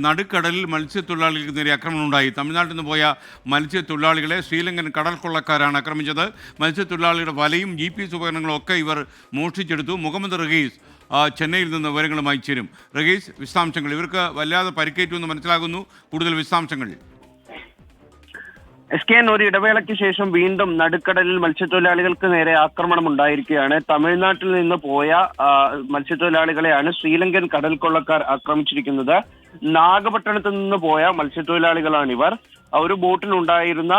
നടുക്കടലിൽ മത്സ്യത്തൊഴിലാളികൾക്ക് നേരെ ആക്രമണമുണ്ടായി. തമിഴ്നാട്ടിൽ നിന്ന് പോയ മത്സ്യത്തൊഴിലാളികളെ ശ്രീലങ്കൻ കടൽ കൊള്ളക്കാരാണ് ആക്രമിച്ചത്. മത്സ്യത്തൊഴിലാളികളുടെ വലയും GPS ഉപകരണങ്ങളും ഒക്കെ ഇവർ മോഷ്ടിച്ചെടുത്തു. മുഹമ്മദ് റഹീസ് ചെന്നൈയിൽ നിന്ന് വിവരങ്ങളുമായി ചേരും. റഹീസ്, വിശദാംശങ്ങൾ. ഇവർക്ക് വല്ലാതെ പരിക്കേറ്റു എന്ന് മനസ്സിലാകുന്നു. കൂടുതൽ വിശദാംശങ്ങൾ. SKN ഒരു ഇടവേളയ്ക്ക് ശേഷം വീണ്ടും നടുക്കടലിൽ മത്സ്യത്തൊഴിലാളികൾക്ക് നേരെ ആക്രമണം ഉണ്ടായിരിക്കുകയാണ്. തമിഴ്നാട്ടിൽ നിന്ന് പോയ മത്സ്യത്തൊഴിലാളികളെയാണ് ശ്രീലങ്കൻ കടൽ കൊള്ളക്കാർ ആക്രമിച്ചിരിക്കുന്നത്. നാഗപട്ടണത്ത് നിന്ന് പോയ മത്സ്യത്തൊഴിലാളികളാണിവർ. ഒരു ബോട്ടിലുണ്ടായിരുന്ന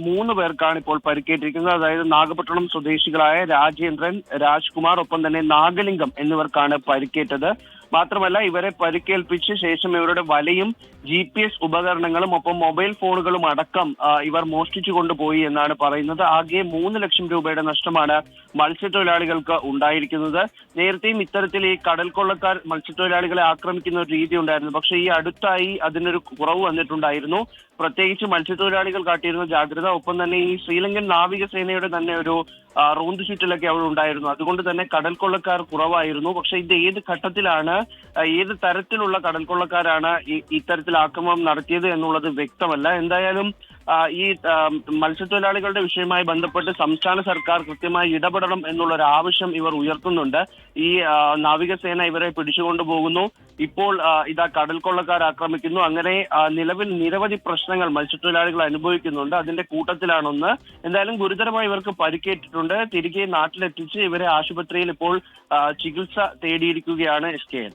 3 പേർക്കാണ് ഇപ്പോൾ പരിക്കേറ്റിരിക്കുന്നത്. അതായത് നാഗപട്ടണം സ്വദേശികളായ രാജേന്ദ്രൻ, രാജ്കുമാർ, ഒപ്പം തന്നെ നാഗലിംഗം എന്നിവർക്കാണ് പരിക്കേറ്റത്. മാത്രമല്ല, ഇവരെ പരിക്കേൽപ്പിച്ച ശേഷം ഇവരുടെ വലയും GPS ഉപകരണങ്ങളും ഒപ്പം മൊബൈൽ ഫോണുകളും അടക്കം ഇവർ മോഷ്ടിച്ചു കൊണ്ടുപോയി എന്നാണ് പറയുന്നത്. ആകെ 3 ലക്ഷം രൂപയുടെ നഷ്ടമാണ് മത്സ്യത്തൊഴിലാളികൾക്ക് ഉണ്ടായിരിക്കുന്നത്. നേരത്തെയും ഇത്തരത്തിൽ ഈ കടൽ കൊള്ളക്കാർ മത്സ്യത്തൊഴിലാളികളെ ആക്രമിക്കുന്ന ഒരു രീതി ഉണ്ടായിരുന്നു. പക്ഷേ ഈ അടുത്തായി അതിനൊരു കുറവ് വന്നിട്ടുണ്ടായിരുന്നു. പ്രത്യേകിച്ച് മത്സ്യത്തൊഴിലാളികൾ കാട്ടിയിരുന്ന ജാഗ്രത, ഒപ്പം തന്നെ ഈ ശ്രീലങ്കൻ നാവികസേനയുടെ തന്നെ ഒരു റോന്ത് ചുറ്റലൊക്കെ അവിടെ ഉണ്ടായിരുന്നു. അതുകൊണ്ട് തന്നെ കടൽ കൊള്ളക്കാർ കുറവായിരുന്നു. പക്ഷെ ഇത് ഏത് ഘട്ടത്തിലാണ്, ഏത് തരത്തിലുള്ള കടൽ കൊള്ളക്കാരാണ് ഇത്തരത്തിൽ ആക്രമണം നടത്തിയത് എന്നുള്ളത് വ്യക്തമല്ല. എന്തായാലും ഈ മത്സ്യത്തൊഴിലാളികളുടെ വിഷയവുമായി ബന്ധപ്പെട്ട് സംസ്ഥാന സർക്കാർ കൃത്യമായി ഇടപെടണം എന്നുള്ള ഒരു ആവശ്യം ഇവർ ഉയർത്തുന്നുണ്ട്. ഈ നാവികസേന ഇവരെ പിടിച്ചുകൊണ്ടു പോകുന്നു. ഇപ്പോൾ ഇതാ കടൽ കൊള്ളക്കാർ ആക്രമിക്കുന്നു. അങ്ങനെ നിലവിൽ നിരവധി പ്രശ്നങ്ങൾ മത്സ്യത്തൊഴിലാളികൾ അനുഭവിക്കുന്നുണ്ട്. അതിന്റെ കൂട്ടത്തിലാണൊന്ന്. എന്തായാലും ഗുരുതരമായി ഇവർക്ക് പരിക്കേറ്റിട്ടുണ്ട്. തിരികെ നാട്ടിലെത്തിച്ച് ഇവരെ ആശുപത്രിയിൽ ഇപ്പോൾ ചികിത്സ തേടിയിരിക്കുകയാണ് SKN.